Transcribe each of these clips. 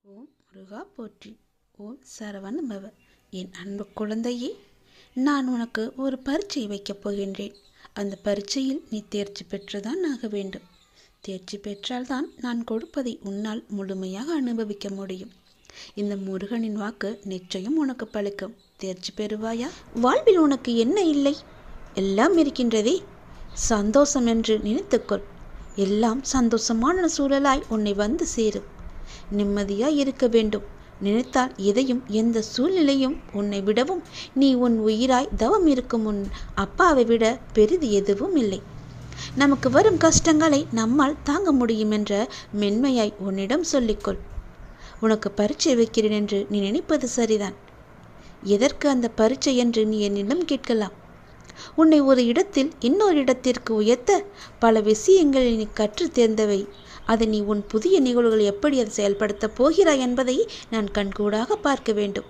ஓம் முருகா போற்றி. ஓம் சரவண பவ. என் அன்பு குழந்தையே, நான் உனக்கு ஒரு பரீட்சை வைக்கப் போகின்றேன். அந்த பரீட்சையில் நீ தேர்ச்சி பெற்றுதான் ஆக வேண்டும். தேர்ச்சி பெற்றால்தான் நான் கொடுப்பதை உன்னால் முழுமையாக அனுபவிக்க முடியும். இந்த முருகனின் வாக்கு நிச்சயம் உனக்கு பலிக்கும். தேர்ச்சி பெறுவாயா? வாழ்வில் உனக்கு என்ன இல்லை? எல்லாம் இருக்கின்றதே. சந்தோஷம் என்று நினைத்துக்கொள். எல்லாம் சந்தோஷமான சூழலாய் உன்னை வந்து சேரும். நிம்மதியாய் இருக்க வேண்டும். நினைத்தால் எதையும் எந்த சூழ்நிலையும் உன்னை விடவும் நீ உன் உயிராய் தவம் இருக்கும் உன் அப்பாவை விட பெரிது எதுவும் இல்லை. நமக்கு வரும் கஷ்டங்களை நம்மால் தாங்க முடியும் என்ற மென்மையாய் உன்னிடம் சொல்லிக்கொள். உனக்கு பரீட்சை வைக்கிறேன் என்று நீ நினைப்பது சரிதான். எதற்கு அந்த பரீட்சை என்று நீ என்னிடம் கேட்கலாம். உன்னை ஒரு இடத்தில் இன்னொரு இடத்திற்கு உயர்த்த பல விஷயங்களை நீ கற்று தேர்ந்தவை. அதை நீ உன் புதிய நிகழ்வுகள் எப்படி அதை செயல்படுத்தப் போகிறாய் என்பதை நான் கண்கூடாக பார்க்க வேண்டும்.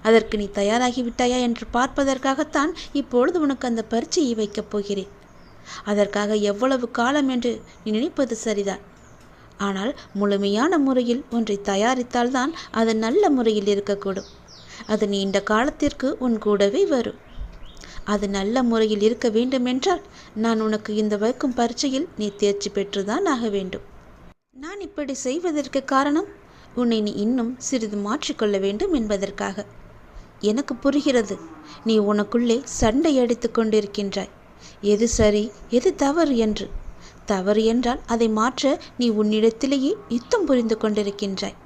அதற்கு நீ தயாராகிவிட்டாயா என்று பார்ப்பதற்காகத்தான் இப்பொழுது உனக்கு அந்த பரீட்சையை வைக்கப் போகிறேன். அதற்காக எவ்வளவு காலம் என்று நீ நினைப்பது சரிதான். ஆனால் முழுமையான முறையில் ஒன்றை தயாரித்தால்தான் அது நல்ல முறையில் இருக்கக்கூடும். அது நீண்ட காலத்திற்கு உன் கூடவே வரும். அது நல்ல முறையில் இருக்க வேண்டுமென்றால் நான் உனக்கு இந்த வைக்கும் பரீட்சையில் நீ தேர்ச்சி பெற்றுதான் ஆக வேண்டும். நான் இப்படி செய்வதற்கு காரணம் உன்னை நீ இன்னும் சிறிது மாற்றிக்கொள்ள வேண்டும் என்பதற்காக. எனக்கு புரிகிறது, நீ உனக்குள்ளே சண்டை அடித்து கொண்டிருக்கின்றாய். எது சரி எது தவறு என்று. தவறு என்றால் அதை மாற்ற நீ உன்னிடத்திலேயே யுத்தம் புரிந்து கொண்டிருக்கின்றாய்.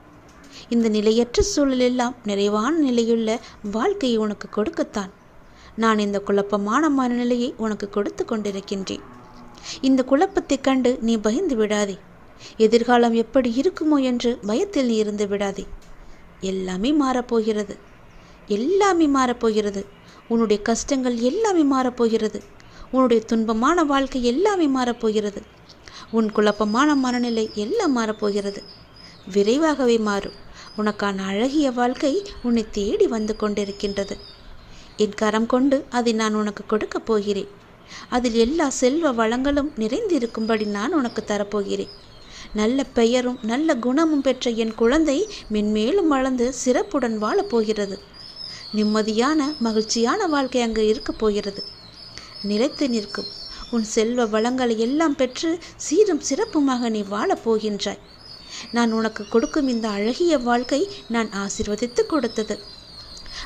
இந்த நிலையற்ற சூழலெல்லாம் நிறைவான நிலையுள்ள வாழ்க்கையை உனக்கு கொடுக்கத்தான் நான் இந்த குழப்பமான மனநிலையை உனக்கு கொடுத்து கொண்டிருக்கின்றேன். இந்த குழப்பத்தை கண்டு நீ பயந்து விடாதே. எதிர்காலம் எப்படி இருக்குமோ என்று பயத்தில் நீ இருந்து விடாதே. எல்லாமே மாறப்போகிறது. எல்லாமே மாறப்போகிறது. உன்னுடைய கஷ்டங்கள் எல்லாமே மாறப்போகிறது. உன்னுடைய துன்பமான வாழ்க்கை எல்லாமே மாறப்போகிறது. உன் குழப்பமான மனநிலை எல்லாம் மாறப்போகிறது. விரைவாகவே மாறும். உனக்கான அழகிய வாழ்க்கை உன்னை தேடி வந்து கொண்டிருக்கின்றது. என் கரம் கொண்டு அதை நான் உனக்கு கொடுக்கப் போகிறேன். அதில் எல்லா செல்வ வளங்களும் நிறைந்திருக்கும்படி நான் உனக்கு தரப்போகிறேன். நல்ல பெயரும் நல்ல குணமும் பெற்ற என் குழந்தை மென்மேலும் வளர்ந்து சிறப்புடன் வாழப்போகிறது. நிம்மதியான மகிழ்ச்சியான வாழ்க்கை அங்கு இருக்கப் போகிறது. நிலைத்து நிற்கும் உன் செல்வ வளங்களை எல்லாம் பெற்று சீரும் சிறப்புமாக நீ வாழப் போகின்றாய். நான் உனக்கு கொடுக்கும் இந்த அழகிய வாழ்க்கை நான் ஆசீர்வதித்து கொடுத்தது.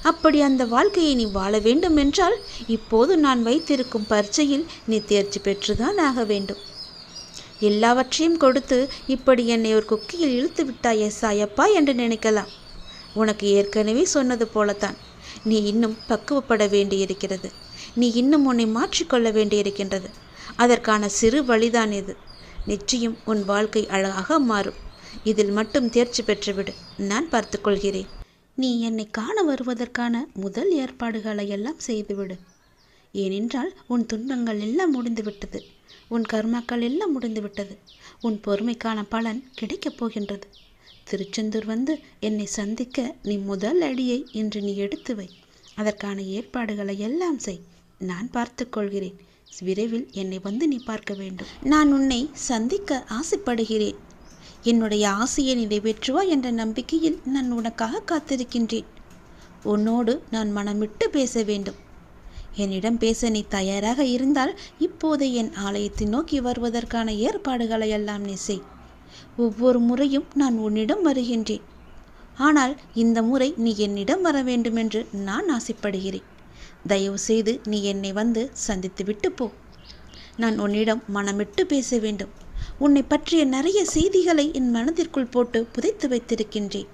அப்படி அந்த வாழ்க்கையை நீ வாழ வேண்டும் என்றால் இப்போது நான் வைத்திருக்கும் பரீட்சையில் நீ தேர்ச்சி பெற்றுதான் ஆக வேண்டும். எல்லாவற்றையும் கொடுத்து இப்படி என்னை ஒரு குக்கியில் இழுத்து விட்டாயே சாயப்பா என்று நினைக்கலாம். உனக்கு ஏற்கனவே சொன்னது போலத்தான். நீ இன்னும் பக்குவப்பட வேண்டியிருக்கிறது. நீ இன்னும் உன்னை மாற்றிக்கொள்ள வேண்டியிருக்கின்றது. அதற்கான சிறு வழிதான் இது. நிச்சயம் உன் வாழ்க்கை அழகாக மாறும். இதில் மட்டும் தேர்ச்சி பெற்றுவிடு. நான் பார்த்துக்கொள்கிறேன். நீ என்னை காண வருவதற்கான முதல் ஏற்பாடுகளை எல்லாம் செய்துவிடு. ஏனென்றால் உன் துன்பங்கள் எல்லாம் முடிந்துவிட்டது. உன் கர்மாக்கள் எல்லாம் முடிந்துவிட்டது. உன் பொறுமைக்கான பலன் கிடைக்கப் போகின்றது. திருச்செந்தூர் வந்து என்னை சந்திக்க நீ முதல் அடியை இன்று நீ எடுத்து வை. அதற்கான ஏற்பாடுகளை எல்லாம் செய். நான் பார்த்து கொள்கிறேன். விரைவில் என்னை வந்து நீ பார்க்க வேண்டும். நான் உன்னை சந்திக்க ஆசைப்படுகிறேன். என்னுடைய ஆசையை நிறைவேற்றுவா என்ற நம்பிக்கையில் நான் உனக்காக காத்திருக்கின்றேன். உன்னோடு நான் மனமிட்டு பேச வேண்டும். என்னிடம் பேச நீ தயாராக இருந்தால் இப்போது என் ஆலயத்தை நோக்கி வருவதற்கான ஏற்பாடுகளை எல்லாம் நீ செய். ஒவ்வொரு முறையும் நான் உன்னிடம் வருகின்றேன். ஆனால் இந்த முறை நீ என்னிடம் வர வேண்டுமென்று நான் ஆசைப்படுகிறேன். தயவு செய்து நீ என்னை வந்து சந்தித்து விட்டு போ. நான் உன்னிடம் மனமிட்டு பேச வேண்டும். உன்னை பற்றிய நிறைய செய்திகளை என் மனதிற்குள் போட்டு புதைத்து வைத்திருக்கின்றேன்.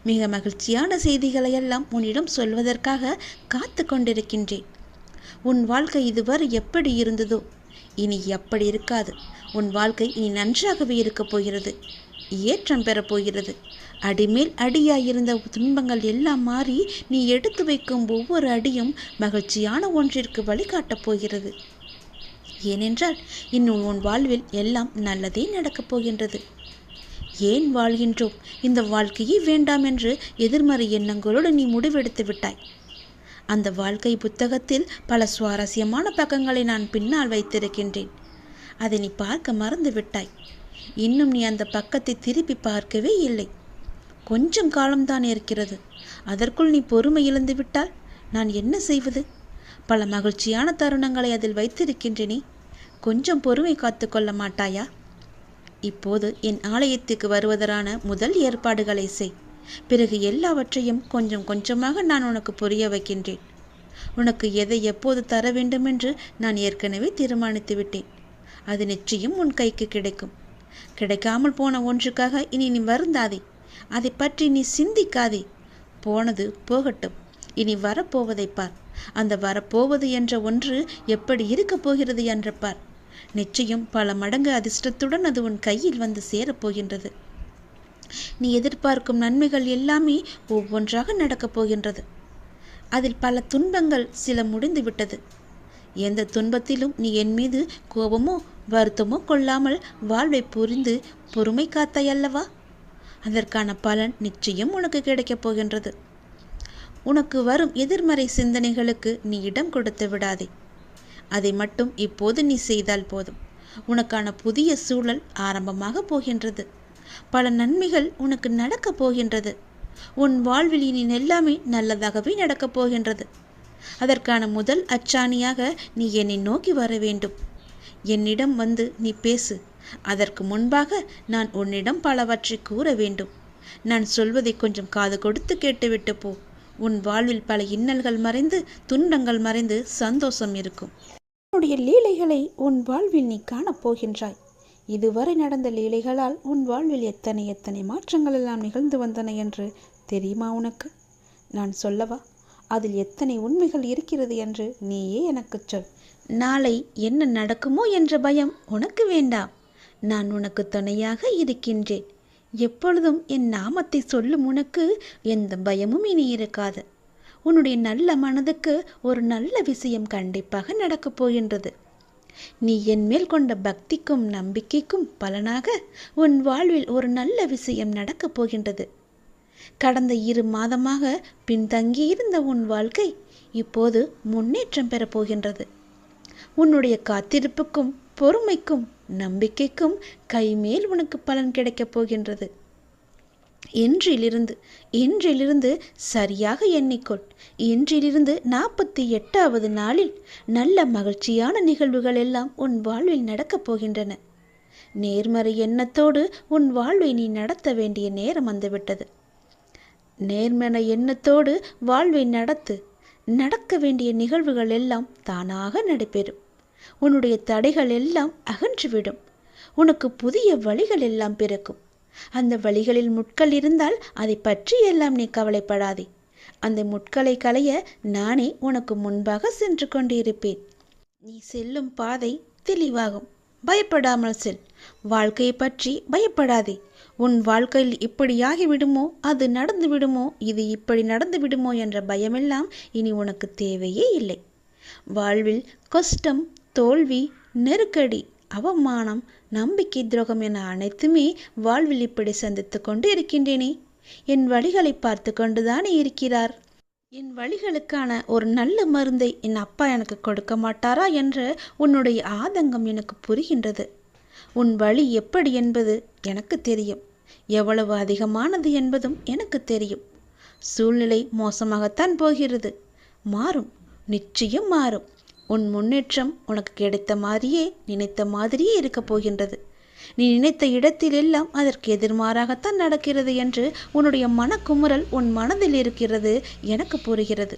மிக மகிழ்ச்சியான செய்திகளை எல்லாம் உன்னிடம் சொல்வதற்காக காத்து கொண்டிருக்கின்றேன். உன் வாழ்க்கை இதுவரை எப்படி இருந்ததோ இனி அப்படி இருக்காது. உன் வாழ்க்கை இனி நன்றாகவே இருக்கப் போகிறது. ஏற்றம் பெறப்போகிறது. அடிமேல் அடியாயிருந்த துன்பங்கள் எல்லாம் மாறி நீ எடுத்து வைக்கும் ஒவ்வொரு அடியும் மகிழ்ச்சியான ஒன்றிற்கு வழிகாட்டப் போகிறது. ஏனென்றால் இன்னும் உன் வாழ்வில் எல்லாம் நல்லதே நடக்கப் போகின்றது. ஏன் வாழ்கின்றோம், இந்த வாழ்க்கையே வேண்டாம் என்று எதிர்மறை எண்ணங்களோடு நீ முடிவெடுத்து விட்டாய். அந்த வாழ்க்கை புத்தகத்தில் பல சுவாரஸ்யமான பக்கங்களை நான் பின்னால் வைத்திருக்கின்றேன். அதை நீ பார்க்க மறந்து விட்டாய். இன்னும் நீ அந்த பக்கத்தை திருப்பி பார்க்கவே இல்லை. கொஞ்சம் காலம்தான் இருக்கிறது. அதற்குள் நீ பொறுமை இழந்து விட்டால் நான் என்ன செய்வது? பல மகிழ்ச்சியான தருணங்களை அதில் வைத்திருக்கின்றேனே. கொஞ்சம் பொறுமை காத்து கொள்ள மாட்டாயா? இப்போது என் ஆலயத்துக்கு வருவதற்கான முதல் ஏற்பாடுகளை செய். பிறகு எல்லாவற்றையும் கொஞ்சம் கொஞ்சமாக நான் உனக்கு புரிய வைக்கின்றேன். உனக்கு எதை எப்போது தர வேண்டுமென்று நான் ஏற்கனவே தீர்மானித்து விட்டேன். அது நிச்சயம் உன் கைக்கு கிடைக்கும். கிடைக்காமல் போன ஒன்றுக்காக இனி நீ வருந்தாதே. அதை பற்றி நீ சிந்திக்காதே. போனது போகட்டும். இனி வரப்போவதை பார். அந்த வரப்போவது என்ற ஒன்று எப்படி இருக்கப் போகிறது என்று பார். நிச்சயம் பல மடங்கு அதிர்ஷ்டத்துடன் அது உன் கையில் வந்து சேரப்போகின்றது. நீ எதிர்பார்க்கும் நன்மைகள் எல்லாமே ஒவ்வொன்றாக நடக்கப் போகின்றது. அதில் பல துன்பங்கள் சில முடிந்து விட்டது. எந்த துன்பத்திலும் நீ என் மீது கோபமோ வருத்தமோ கொள்ளாமல் வாழ்வை புரிந்து பொறுமை காத்தாயல்லவா? அதற்கான பலன் நிச்சயம் உனக்கு கிடைக்கப் போகின்றது. உனக்கு வரும் எதிர்மறை சிந்தனைகளுக்கு நீ இடம் கொடுத்து விடாதே. அதை மட்டும் இப்போது நீ செய்தால் போதும். உனக்கான புதிய சூழல் ஆரம்பமாக போகின்றது. பல நன்மைகள் உனக்கு நடக்கப் போகின்றது. உன் வாழ்வில் இனி எல்லாமே நல்லதாகவே நடக்கப் போகின்றது. அதற்கான முதல் அச்சாணியாக நீ என்னை நோக்கி வர வேண்டும். என்னிடம் வந்து நீ பேசு. அதற்கு முன்பாக நான் உன்னிடம் பலவற்றை கூற வேண்டும். நான் சொல்வதை கொஞ்சம் காது கொடுத்து கேட்டுவிட்டு போ. உன் வாழ்வில் பல இன்னல்கள் மறைந்து துன்பங்கள் மறைந்து சந்தோஷம் இருக்கும். உன்னுடைய லீலைகளை உன் வாழ்வில் நீ காணப்போகின்றாய். இதுவரை நடந்த லீலைகளால் உன் வாழ்வில் எத்தனை எத்தனை மாற்றங்கள் எல்லாம் நிகழ்ந்து வந்தன என்று தெரியுமா உனக்கு? நான் சொல்லவா? அதில் எத்தனை உண்மைகள் இருக்கிறது என்று நீயே எனக்கு சொல். நாளை என்ன நடக்குமோ என்ற பயம் உனக்கு வேண்டாம். நான் உனக்கு துணையாக இருக்கின்றேன். எப்பொழுதும் என் நாமத்தை சொல்லும் உனக்கு எந்த பயமும் இனி இருக்காது. உன்னுடைய நல்ல மனதுக்கு ஒரு நல்ல விஷயம் கண்டிப்பாக நடக்கப் போகின்றது. நீ என் மேல் கொண்ட பக்திக்கும் நம்பிக்கைக்கும் பலனாக உன் வாழ்வில் ஒரு நல்ல விஷயம் நடக்கப் போகின்றது. கடந்த 2 மாதமாக பின்தங்கியிருந்த உன் வாழ்க்கை இப்போது முன்னேற்றம் பெறப்போகின்றது. உன்னுடைய காத்திருப்புக்கும் பொறுமைக்கும் நம்பிக்கைக்கும் கைமேல் உனக்கு பலன் கிடைக்கப் போகின்றது. இன்றிலிருந்து சரியாக எண்ணிக்கொள். இன்றிலிருந்து 48வது நாளில் நல்ல மகிழ்ச்சியான நிகழ்வுகள் எல்லாம் உன் வாழ்வில் நடக்கப் போகின்றன. நேர்மறை எண்ணத்தோடு உன் வாழ்வை நீ நடத்த வேண்டிய நேரம் வந்துவிட்டது. நேர்மறை எண்ணத்தோடு வாழ்வை நடக்க வேண்டிய நிகழ்வுகள் எல்லாம் தானாக நடைபெறும். உன்னுடைய தடைகள் எல்லாம் அகன்றுவிடும். உனக்கு புதிய வழிகள் எல்லாம் பிறக்கும். அந்த வழிகளில் முட்கள் இருந்தால் அதை பற்றி எல்லாம் நீ கவலைப்படாதே. அந்த முட்களை களைய நானே உனக்கு முன்பாக சென்று கொண்டிருப்பேன். நீ செல்லும் பாதை தெளிவாகும். பயப்படாமல் செல். வாழ்க்கையை பற்றி பயப்படாதே. உன் வாழ்க்கையில் இப்படியாகி விடுமோ, அது நடந்து விடுமோ, இது இப்படி நடந்து விடுமோ என்ற பயமெல்லாம் இனி உனக்கு தேவையே இல்லை. வாழ்வில் கஷ்டம், தோல்வி, நெருக்கடி, அவமானம், நம்பிக்கை துரோகம் என அனைத்துமே வாழ்வில் இப்படி சந்தித்து கொண்டு இருக்கின்றேனே. என் வழிகளை பார்த்து கொண்டுதானே இருக்கிறார். என் வழிகளுக்கான ஒரு நல்ல மருந்தை என் அப்பா எனக்கு கொடுக்க மாட்டாரா என்ற உன்னுடைய ஆதங்கம் எனக்கு புரிகின்றது. உன் வழி எப்படி என்பது எனக்கு தெரியும். எவ்வளவு அதிகமானது என்பதும் எனக்கு தெரியும். சூழ்நிலை மோசமாகத்தான் போகிறது. மாறும், நிச்சயம் மாறும். உன் முன்னேற்றம் உனக்கு கிடைத்த மாதிரியே, நினைத்த மாதிரியே இருக்கப் போகின்றது. நீ நினைத்த இடத்தில் எல்லாம் அதற்கு எதிர்மாறாகத்தான் நடக்கிறது என்று உன்னுடைய மனக்குமுறல் உன் மனதில் இருக்கிறது. எனக்கு புரிகிறது.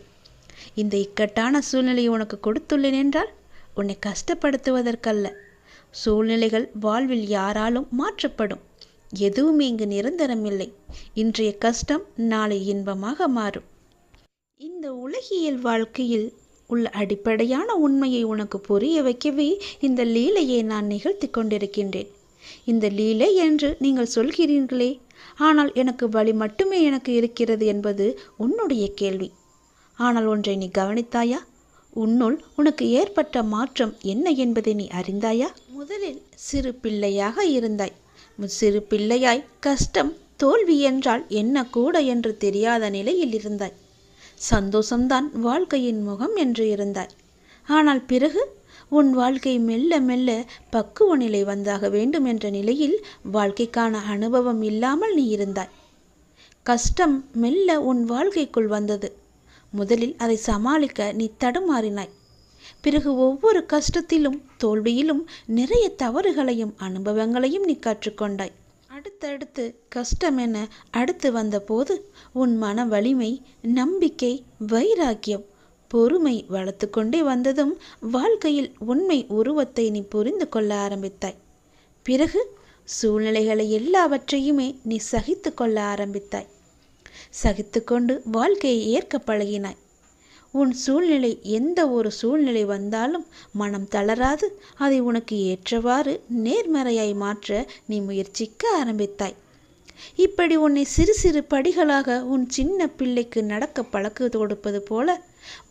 இந்த இக்கட்டான சூழ்நிலையை உனக்கு கொடுத்துள்ளேன் என்றால் உன்னை கஷ்டப்படுத்துவதற்கல்ல. சூழ்நிலைகள் வாழ்வில் யாராலும் மாற்றப்படும். எதுவுமே இங்கு நிரந்தரமில்லை. இன்றைய கஷ்டம் நாளை இன்பமாக மாறும். இந்த உலகியல் வாழ்க்கையில் உள்ள அடிப்படையான உண்மையை உனக்கு புரிய வைக்கவே இந்த லீலையை நான் நிகழ்த்தி கொண்டிருக்கின்றேன். இந்த லீலை என்று நீங்கள் சொல்கிறீர்களே, ஆனால் எனக்கு வழி மட்டுமே எனக்கு இருக்கிறது என்பது உன்னுடைய கேள்வி. ஆனால் ஒன்றை நீ கவனித்தாயா? உன்னுள் உனக்கு ஏற்பட்ட மாற்றம் என்ன என்பதை நீ அறிந்தாயா? முதலில் சிறு பிள்ளையாக இருந்தாய். சிறு பிள்ளையாய் கஷ்டம், தோல்வி என்றால் என்ன கூட என்று தெரியாத நிலையில் இருந்தாய். சந்தோஷம்தான் வாழ்க்கையின் முகம் என்று இருந்தாய். ஆனால் பிறகு உன் வாழ்க்கை மெல்ல மெல்ல பக்குவ நிலை வந்தாக வேண்டும் என்ற நிலையில் வாழ்க்கைக்கான அனுபவம் இல்லாமல் நீ இருந்தாய். கஷ்டம் மெல்ல உன் வாழ்க்கைக்குள் வந்தது. முதலில் அதை சமாளிக்க நீ தடுமாறினாய். பிறகு ஒவ்வொரு கஷ்டத்திலும் தோல்வியிலும் நிறைய தவறுகளையும் அனுபவங்களையும் நீ கற்றுக்கொண்டாய். அடுத்தடுத்து கஷ்டம் என அடுத்து வந்தபோது உன் மன வலிமை, நம்பிக்கை, வைராக்கியம், பொறுமை வளர்த்து கொண்டே வந்ததும் வாழ்க்கையில் உண்மை உருவத்தை நீ புரிந்து கொள்ள ஆரம்பித்தாய். பிறகு சூழ்நிலைகளை எல்லாவற்றையுமே நீ சகித்து கொள்ள ஆரம்பித்தாய். சகித்து கொண்டு வாழ்க்கையை ஏற்க பழகினாய். உன் சூழ்நிலை எந்த ஒரு சூழ்நிலை வந்தாலும் மனம் தளராது அதை உனக்கு ஏற்றவாறு நேர்மறையாய் மாற்ற நீ முயற்சிக்க ஆரம்பித்தாய். இப்படி உன்னை சிறு சிறு படிகளாக உன் சின்ன பிள்ளைக்கு நடக்க பழக்க கொடுப்பது போல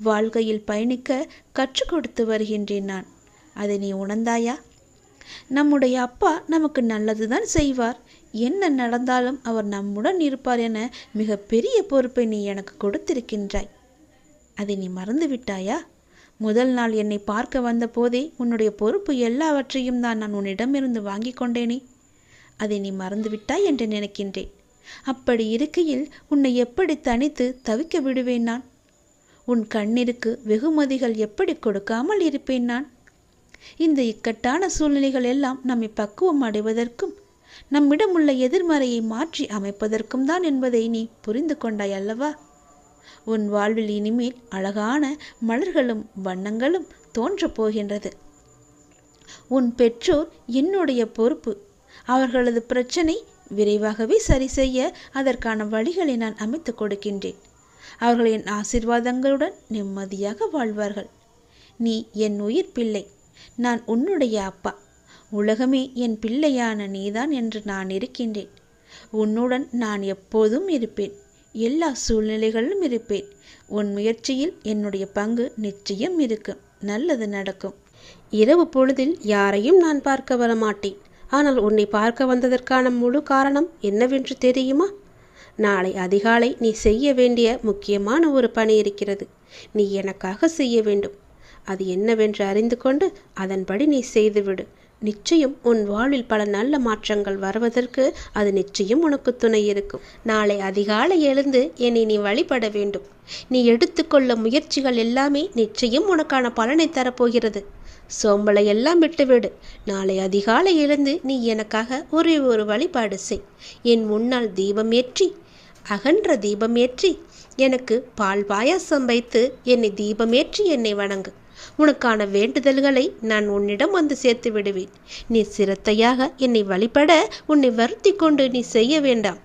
வாழ்க்கையில் பயணிக்க கற்றுக் கொடுத்து வருகின்றேன் நான். அதை நீ உணர்ந்தாயா? நம்முடைய அப்பா நமக்கு நல்லதுதான் செய்வார், என்ன நடந்தாலும் அவர் நம்முடன் இருப்பார் என மிக பெரிய பொறுப்பை நீ எனக்கு கொடுத்திருக்கின்றாய். அதை நீ மறந்து விட்டாயா? முதல் நாள் என்னை பார்க்க வந்த போதே உன்னுடைய பொறுப்பு எல்லாவற்றையும் தான் நான் உன்னிடமிருந்து வாங்கி கொண்டேனே. அதை நீ மறந்து விட்டாய் என்று நினைக்கின்றேன். அப்படி இருக்கையில் உன்னை எப்படி தனித்து தவிக்க விடுவேன் நான்? உன் கண்ணிற்கு வெகுமதிகள் எப்படி கொடுக்காமல் இருப்பேன் நான்? இந்த இக்கட்டான சூழ்நிலைகள் எல்லாம் நம்மை பக்குவம் அடைவதற்கும் நம்மிடம் உள்ள எதிர்மறையை மாற்றி அமைப்பதற்கும் தான் என்பதை நீ புரிந்து கொண்டாய் அல்லவா? உன் வாழ்வில் இனிமேல் அழகான மலர்களும் வண்ணங்களும் தோன்றப் போகின்றது. உன் பெற்றோர் என்னுடைய பொறுப்பு. அவர்களது பிரச்சனை விரைவாகவே சரி செய்ய அதற்கான வழிகளை நான் அமைத்து கொடுக்கின்றேன். அவர்களின் ஆசீர்வாதங்களுடன் நிம்மதியாக வாழ்வார்கள். நீ என் உயிர் பிள்ளை, நான் உன்னுடைய அப்பா. உலகமே என் பிள்ளையான நீதான் என்று நான் இருக்கின்றேன். உன்னுடன் நான் எப்போதும் இருப்பேன், எல்லா சூழ்நிலைகளிலும் இருப்பேன். உன் முயற்சியில் என்னுடைய பங்கு நிச்சயம் இருக்கும். நல்லது நடக்கும். இரவு பொழுதில் யாரையும் நான் பார்க்க வர மாட்டேன். ஆனால் உன்னை பார்க்க வந்ததற்கான முழு காரணம் என்னவென்று தெரியுமா? நாளை அதிகாலை நீ செய்ய வேண்டிய முக்கியமான ஒரு பணி இருக்கிறது. நீ எனக்காக செய்ய வேண்டும். அது என்னவென்று அறிந்து கொண்டு அதன்படி நீ செய்துவிடு. நிச்சயம் உன் வாழ்வில் பல நல்ல மாற்றங்கள் வருவதற்கு அது நிச்சயம் உனக்கு துணை இருக்கும். நாளை அதிகாலை எழுந்து என்னை நீ வழிபட வேண்டும். நீ எடுத்துக்கொள்ள முயற்சிகள் எல்லாமே நிச்சயம் உனக்கான பலனை தரப்போகிறது. சோம்பலை எல்லாம் விட்டுவிடு. நாளை அதிகாலை எழுந்து நீ எனக்காக ஒரே ஒரு வழிபாடு செய். என் முன்னால் தீபம் ஏற்றி, அகன்ற தீபம் ஏற்றி, எனக்கு பால் பாயாசம் வைத்து என்னை தீபமேற்றி என்னை வணங்கு. உனக்கான வேண்டுதல்களை நான் உன்னிடம் வந்து சேர்த்து விடுவேன். நீ சிரத்தையாக என்னை வழிபட உன்னை வருத்தி கொண்டு நீ செய்ய வேண்டாம்.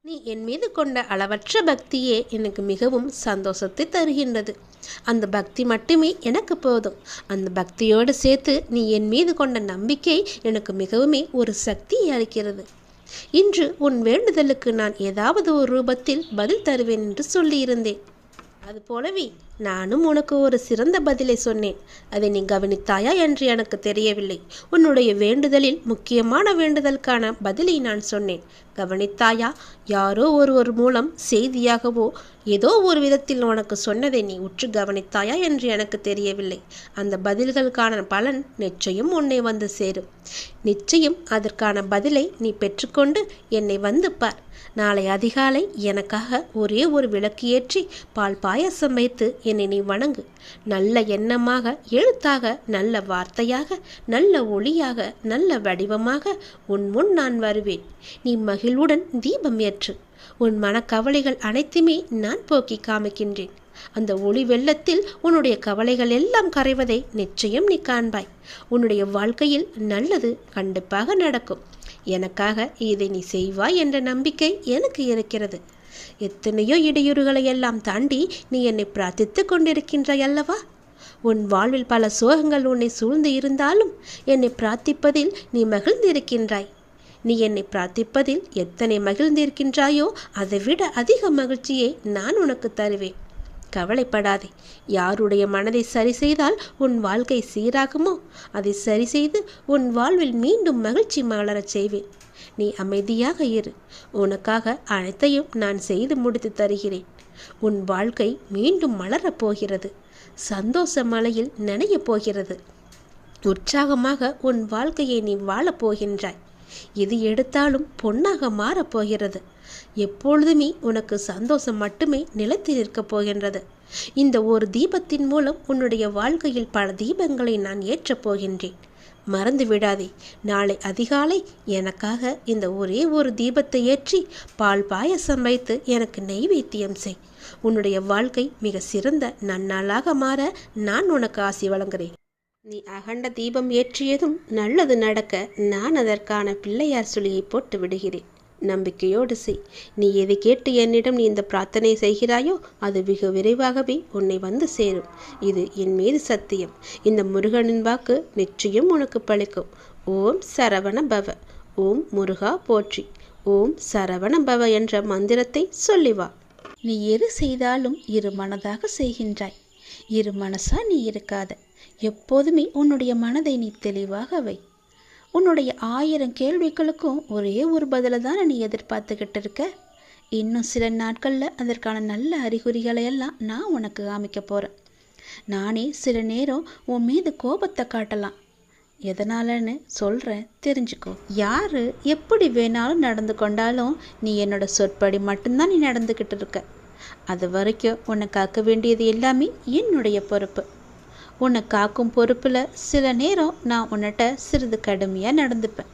நீ என் மீது கொண்ட அளவற்ற பக்தியே எனக்கு மிகவும் சந்தோஷத்தை தருகின்றது. அந்த பக்தி மட்டுமே எனக்கு போதும். அந்த பக்தியோடு சேர்த்து நீ என் மீது கொண்ட நம்பிக்கை எனக்கு மிகவுமே ஒரு சக்தியை அளிக்கிறது. இன்று உன் வேண்டுதலுக்கு நான் ஏதாவது ஒரு ரூபத்தில் பதில் தருவேன் என்று சொல்லியிருந்தேன். அதுபோலவே நானும் உனக்கு ஒரு சிறந்த பதிலை சொன்னேன். அதை நீ கவனித்தாயா என்று எனக்கு தெரியவில்லை. உன்னுடைய வேண்டுதலில் முக்கியமான வேண்டுதலுக்கான பதிலை நான் சொன்னேன். கவனித்தாயா? யாரோ ஒருவர் மூலம் செய்தியாகவோ ஏதோ ஒரு விதத்தில் உனக்கு சொன்னதை நீ உற்று கவனித்தாயா என்று எனக்கு தெரியவில்லை. அந்த பதில்களுக்கான பலன் நிச்சயம் உன்னை வந்து சேரும். நிச்சயம் அதற்கான பதிலை நீ பெற்றுக்கொண்டு என்னை வந்து பார். நாளை அதிகாலை எனக்காக ஒரே ஒரு விளக்கு ஏற்றி பால் பாயாசம் வைத்து என்னை நீ வணங்கு. நல்ல எண்ணமாக, எழுத்தாக, நல்ல வார்த்தையாக, நல்ல ஒளியாக, நல்ல வடிவமாக உன் முன் நான் வருவேன். நீ மகிழ்வுடன் தீபம் ஏற்று. உன் மனக்கவலைகள் அனைத்துமே நான் போக்கி காமிக்கின்றேன். அந்த ஒளி வெள்ளத்தில் உன்னுடைய கவலைகள் எல்லாம் கரைவதை நிச்சயம் நீ காண்பாய். உன்னுடைய வாழ்க்கையில் நல்லது கண்டிப்பாக நடக்கும். எனக்காக இதை நீ செய்வாய் என்ற நம்பிக்கை எனக்கு இருக்கிறது. எத்தனையோ இடையூறுகளை எல்லாம் தாண்டி நீ என்னை பிரார்த்தித்து கொண்டிருக்கின்றாய் அல்லவா? உன் வாழ்வில் பல சோகங்கள் உன்னை சூழ்ந்து இருந்தாலும் என்னை பிரார்த்திப்பதில் நீ மகிழ்ந்திருக்கின்றாய். நீ என்னை பிரார்த்திப்பதில் எத்தனை மகிழ்ந்திருக்கின்றாயோ அதைவிட அதிக மகிழ்ச்சியை நான் உனக்கு தருவேன். கவலைப்படாதே. யாருடைய மனதை சரி செய்தால் உன் வாழ்க்கை சீராகுமோ அதை சரி செய்து உன் வாழ்வில் மீண்டும் மகிழ்ச்சி மலரச் செய்வேன். நீ அமைதியாக இரு. உனக்காக அனைத்தையும் நான் செய்து முடித்து தருகிறேன். உன் வாழ்க்கை மீண்டும் மலரப் போகிறது. சந்தோஷ மலையில் நனையப் போகிறது. உற்சாகமாக உன் வாழ்க்கையை நீ வாழப் போகின்றாய். எது எடுத்தாலும் பொன்னாக மாறப்போகிறது. எப்பொழுதுமே உனக்கு சந்தோஷம் மட்டுமே நிலைத்து நிற்கப் போகின்றது. இந்த ஒரு தீபத்தின் மூலம் உன்னுடைய வாழ்க்கையில் பல தீபங்களை நான் ஏற்றப் போகின்றேன். மறந்து விடாதே, நாளை அதிகாலை எனக்காக இந்த ஒரே ஒரு தீபத்தை ஏற்றி பால் பாயசம் வைத்து எனக்கு நெய்வேத்தியம் செய். உன்னுடைய வாழ்க்கை மிக சிறந்த நன்னாளாக மாற நான் உனக்கு ஆசி வழங்குகிறேன். நீ அகண்ட தீபம் ஏற்றியதும் நல்லது நடக்க நான் அதற்கான பிள்ளையார் சுழியை போட்டு விடுகிறேன். நம்பிக்கையோடு செய். நீ எதை கேட்டு என்னிடம் நீ இந்த பிரார்த்தனை செய்கிறாயோ அது வெகு விரைவாகவே உன்னை வந்து சேரும். இது என் மீது சத்தியம். இந்த முருகனின் வாக்கு நிச்சயம் உனக்கு பலிக்கும். ஓம் சரவண பவ, ஓம் முருகா போற்றி, ஓம் சரவண பவ என்ற மந்திரத்தை சொல்லி வா. நீ எது செய்தாலும் இரு மனதாக செய்கின்றாய். இரு மனசா நீ இருக்காத. எப்போதுமே உன்னுடைய மனதை நீ தெளிவாக வை. உன்னுடைய 1000 கேள்விகளுக்கும் ஒரே ஒரு பதிலை தானே நீ எதிர்பார்த்துக்கிட்டு இருக்க. இன்னும் சில நாட்களில் அதற்கான நல்ல அறிகுறிகளை எல்லாம் நான் உனக்கு காமிக்க போகிறேன். நானே சில நேரம் உன் மீது கோபத்தை காட்டலாம். எதனாலன்னு சொல்கிறேன், தெரிஞ்சுக்கோ. யார் எப்படி வேணாலும் நடந்து கொண்டாலும் நீ என்னோட சொற்படி மட்டும்தான் நீ நடந்துக்கிட்டு இருக்க. அது வரைக்கும் உன்னை காக்க வேண்டியது எல்லாமே என்னுடைய பொறுப்பு. உன்னை காக்கும் பொறுப்பில் சில நேரம் நான் உன்னிட்ட சிறிது கடுமையாக நடந்துப்பேன்.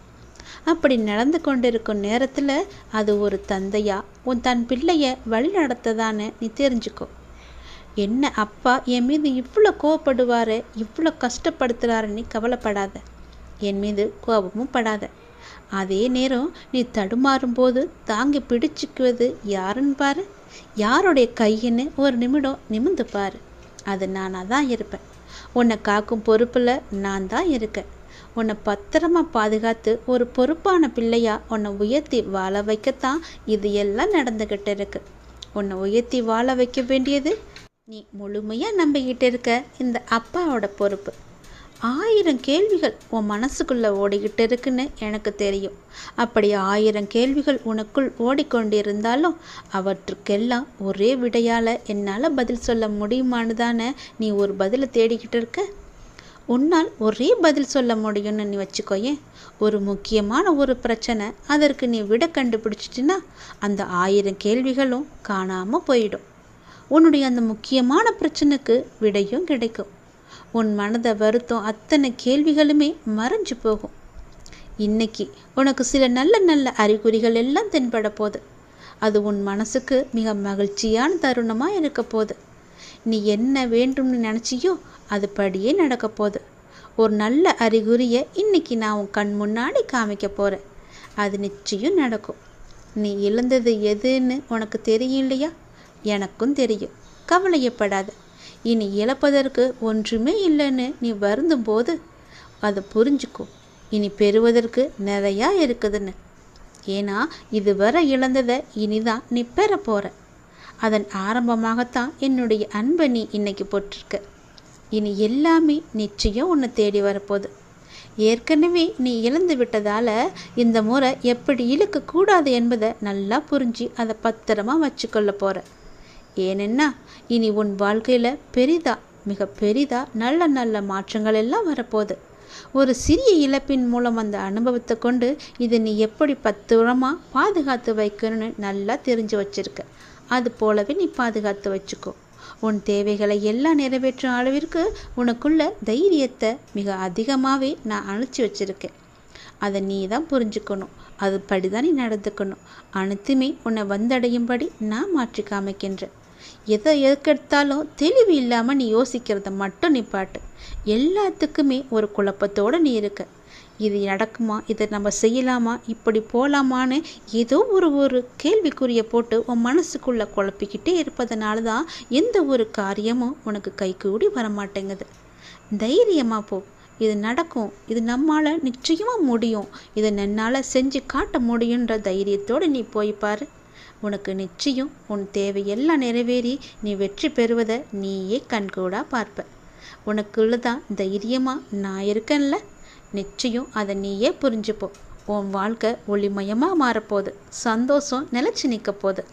அப்படி நடந்து கொண்டிருக்கும் நேரத்தில் அது ஒரு தந்தையா உன் தன் பிள்ளைய வழி நடத்ததான்னு நீ தெரிஞ்சுக்கோ. என்ன அப்பா என் மீது இவ்வளோ கோவப்படுவார், இவ்வளோ கஷ்டப்படுத்துகிறாருன்னு கவலைப்படாத. என் மீது கோபமும் படாத. அதே நேரம் நீ தடுமாறும்போது தாங்கி பிடிச்சிக்குவது யாருன்னு பாரு. யாருடைய கையின்னு ஒரு நிமிடம் நிமிந்து பாரு. அது நானாக தான் இருப்பேன். உன்னை காக்கும் பொறுப்பில் நான் தான் இருக்கேன். உன்னை பத்திரமா பாதுகாத்து ஒரு பொறுப்பான பிள்ளையா உன்னை உயர்த்தி வாழ வைக்கத்தான் இது எல்லாம் நடந்துக்கிட்டு இருக்கு. உன்னை உயர்த்தி வாழ வைக்க வேண்டியது நீ முழுமையாக நம்பிக்கிட்டு இருக்க இந்த அப்பாவோட பொறுப்பு. 1000 கேள்விகள் உன் மனசுக்குள்ளே ஓடிக்கிட்டு இருக்குன்னு எனக்கு தெரியும். அப்படி 1000 கேள்விகள் உனக்குள் ஓடிக்கொண்டிருந்தாலும் அவற்றுக்கெல்லாம் ஒரே விடையால் என்னால் பதில் சொல்ல முடியுமான்னு தானே நீ ஒரு பதிலை தேடிக்கிட்டு இருக்க. உன்னால் ஒரே பதில் சொல்ல முடியும்னு நீ வச்சுக்கோயேன். ஒரு முக்கியமான ஒரு பிரச்சனை, அதற்கு நீ விடை கண்டுபிடிச்சிட்டின்னா அந்த 1000 கேள்விகளும் காணாமல் போயிடும். உன்னுடைய அந்த முக்கியமான பிரச்சனைக்கு விடையும் கிடைக்கும். உன் மனதை வருத்தம் அத்தனை கேள்விகளுமே மறைஞ்சு போகும். இன்னைக்கு உனக்கு சில நல்ல நல்ல அறிகுறிகள் எல்லாம் தென்பட போகுது. அது உன் மனசுக்கு மிக மகிழ்ச்சியான தருணமாக இருக்க போகுது. நீ என்ன வேண்டும்னு நினச்சியோ அது படியே நடக்க போகுது. ஒரு நல்ல அறிகுறியை இன்னைக்கு நான் உன் கண் முன்னாடி காமிக்க போகிறேன். அது நிச்சயம் நடக்கும். நீ இழந்தது எதுன்னு உனக்கு தெரியும் இல்லையா? எனக்கும் தெரியும். கவலையப்படாத. இனி இழப்பதற்கு ஒன்றுமே இல்லைன்னு நீ வருந்தும் போது அதை புரிஞ்சுக்கோ. இனி பெறுவதற்கு நிறையா இருக்குதுன்னு. ஏன்னா இதுவரை இழந்ததை இனிதான் நீ பெற போகிற. அதன் ஆரம்பமாகத்தான் என்னுடைய அன்பை நீ இன்னைக்கு போட்டிருக்க. இனி எல்லாமே நிச்சயம் உன்னை தேடி வரப்போகுது. ஏற்கனவே நீ இழந்து விட்டதால் இந்த முறை எப்படி இழுக்கக்கூடாது என்பதை நல்லா புரிஞ்சு அதை பத்திரமா வச்சுக்கொள்ள போகிற. ஏனென்னா இனி உன் வாழ்க்கையில் பெரிதா, மிக பெரிதா நல்ல நல்ல மாற்றங்கள் எல்லாம் வரப்போகுது. ஒரு சிறிய இழப்பின் மூலம் அந்த அனுபவத்தை கொண்டு இதை நீ எப்படி பத்திரமாக பாதுகாத்து வைக்கணும்னு நல்லா தெரிஞ்சு வச்சிருக்க. அது போலவே நீ பாதுகாத்து வச்சுக்கோ. உன் தேவைகளை எல்லாம் நிறைவேற்றும் அளவிற்கு உனக்குள்ள தைரியத்தை மிக அதிகமாகவே நான் அனுப்பிச்சி வச்சுருக்கேன். அதை நீ தான் புரிஞ்சுக்கணும். அதுபடி தான் நீ நடந்துக்கணும். அனைத்துமே உன்னை வந்தடையும்படி நான் மாற்றி காமிக்கின்றேன். எதை எதுக்கெடுத்தாலும் தெளிவு இல்லாமல் நீ யோசிக்கிறத மட்டும் நிப்பாட்டு. எல்லாத்துக்குமே ஒரு குழப்பத்தோடு நீ இருக்க. இது நடக்குமா, இதை நம்ம செய்யலாமா, இப்படி போகலாமான்னு ஏதோ ஒரு கேள்விக்குறியை போட்டு உன் மனசுக்குள்ளே குழப்பிக்கிட்டே இருப்பதனால தான் எந்த ஒரு காரியமும் உனக்கு கைகூடி வரமாட்டேங்குது. தைரியமாக போ. இது நடக்கும். இது நம்மால் நிச்சயமாக முடியும். இதை என்னால் செஞ்சு காட்ட முடியுன்ற தைரியத்தோடு நீ போய் பாரு. உனக்கு நிச்சயம் உன் தேவையெல்லாம் நிறைவேறி நீ வெற்றி பெறுவதை நீயே கண்கூடாக பார்ப்ப. உனக்குள்ளதான் தைரியமாக நான் இருக்கேன்ல, நிச்சயம் அதை நீயே புரிஞ்சுப்போ. உன் வாழ்க்கை ஒளிமயமாக மாறப்போகுது. சந்தோஷம் நிலச்சி நிற்க போகுது.